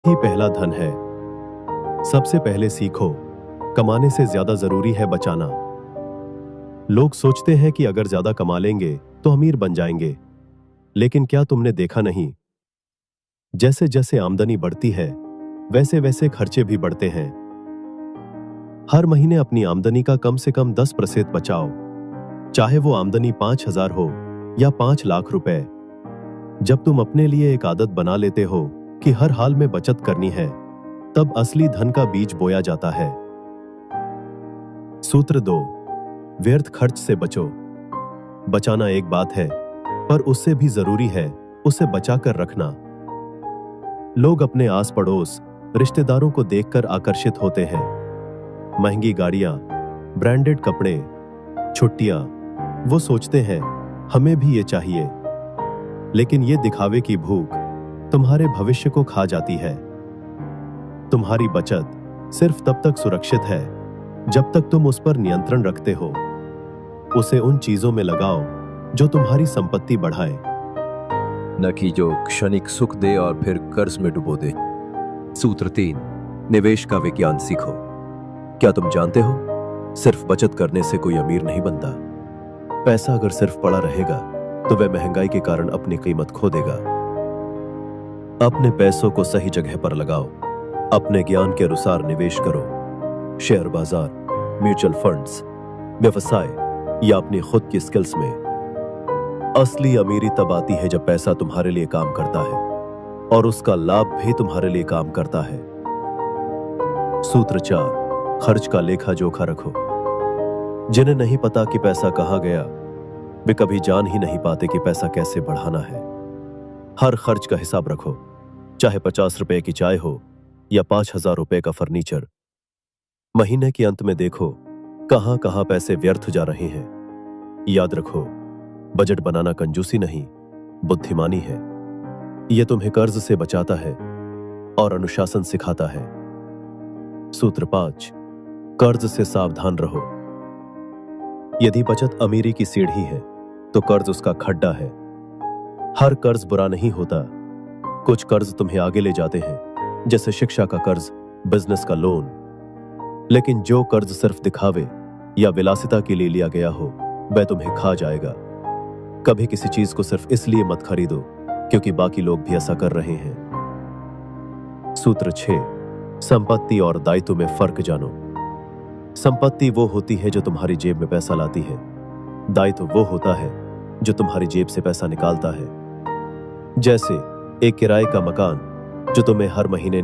ही पहला धन है। सबसे पहले सीखो, कमाने से ज्यादा जरूरी है बचाना। लोग सोचते हैं कि अगर ज्यादा कमा लेंगे तो अमीर बन जाएंगे, लेकिन क्या तुमने देखा नहीं, जैसे जैसे आमदनी बढ़ती है वैसे वैसे खर्चे भी बढ़ते हैं। हर महीने अपनी आमदनी का कम से कम 10% बचाओ, चाहे वो आमदनी 5,000 हो या 5 लाख रुपए। जब तुम अपने लिए एक आदत बना लेते हो कि हर हाल में बचत करनी है, तब असली धन का बीज बोया जाता है। सूत्र 2, व्यर्थ खर्च से बचो। बचाना एक बात है, पर उससे भी जरूरी है उसे बचाकर रखना। लोग अपने आस पड़ोस रिश्तेदारों को देखकर आकर्षित होते हैं। महंगी गाड़ियां, ब्रांडेड कपड़े, छुट्टियां, वो सोचते हैं हमें भी ये चाहिए। लेकिन ये दिखावे की भूख तुम्हारे भविष्य को खा जाती है। तुम्हारी बचत सिर्फ तब तक सुरक्षित है जब तक तुम उस पर नियंत्रण रखते हो। उसे उन चीजों में लगाओ जो तुम्हारी संपत्ति बढ़ाए, न कि जो क्षणिक सुख दे और फिर कर्ज में डुबो दे। सूत्र 3, निवेश का विज्ञान सीखो। क्या तुम जानते हो, सिर्फ बचत करने से कोई अमीर नहीं बनता। पैसा अगर सिर्फ पड़ा रहेगा तो वह महंगाई के कारण अपनी कीमत खो देगा। अपने पैसों को सही जगह पर लगाओ, अपने ज्ञान के अनुसार निवेश करो। शेयर बाजार, म्यूचुअल फंड्स, व्यवसाय या अपनी खुद की स्किल्स में। असली अमीरी तब आती है जब पैसा तुम्हारे लिए काम करता है और उसका लाभ भी तुम्हारे लिए काम करता है। सूत्र 4, खर्च का लेखा जोखा रखो। जिन्हें नहीं पता कि पैसा कहां गया, वे कभी जान ही नहीं पाते कि पैसा कैसे बढ़ाना है। हर खर्च का हिसाब रखो, चाहे 50 रुपए की चाय हो या 5,000 रुपए का फर्नीचर। महीने के अंत में देखो कहां कहां पैसे व्यर्थ जा रहे हैं। याद रखो, बजट बनाना कंजूसी नहीं, बुद्धिमानी है। यह तुम्हें कर्ज से बचाता है और अनुशासन सिखाता है। सूत्र 5, कर्ज से सावधान रहो। यदि बचत अमीरी की सीढ़ी है तो कर्ज उसका खड्डा है। हर कर्ज बुरा नहीं होता, कुछ कर्ज तुम्हें आगे ले जाते हैं, जैसे शिक्षा का कर्ज, बिजनेस का लोन। लेकिन जो कर्ज सिर्फ दिखावे या विलासिता के लिए लिया गया हो, वह तुम्हें खा जाएगा। कभी किसी चीज को सिर्फ इसलिए मत खरीदो क्योंकि बाकी लोग भी ऐसा कर रहे हैं। सूत्र 6, संपत्ति और दायित्व में फर्क जानो। संपत्ति वो होती है जो तुम्हारी जेब में पैसा लाती है, दायित्व वो होता है जो तुम्हारी जेब से पैसा निकालता है। जैसे एक किराए का मकान जो तुम्हें हर महीने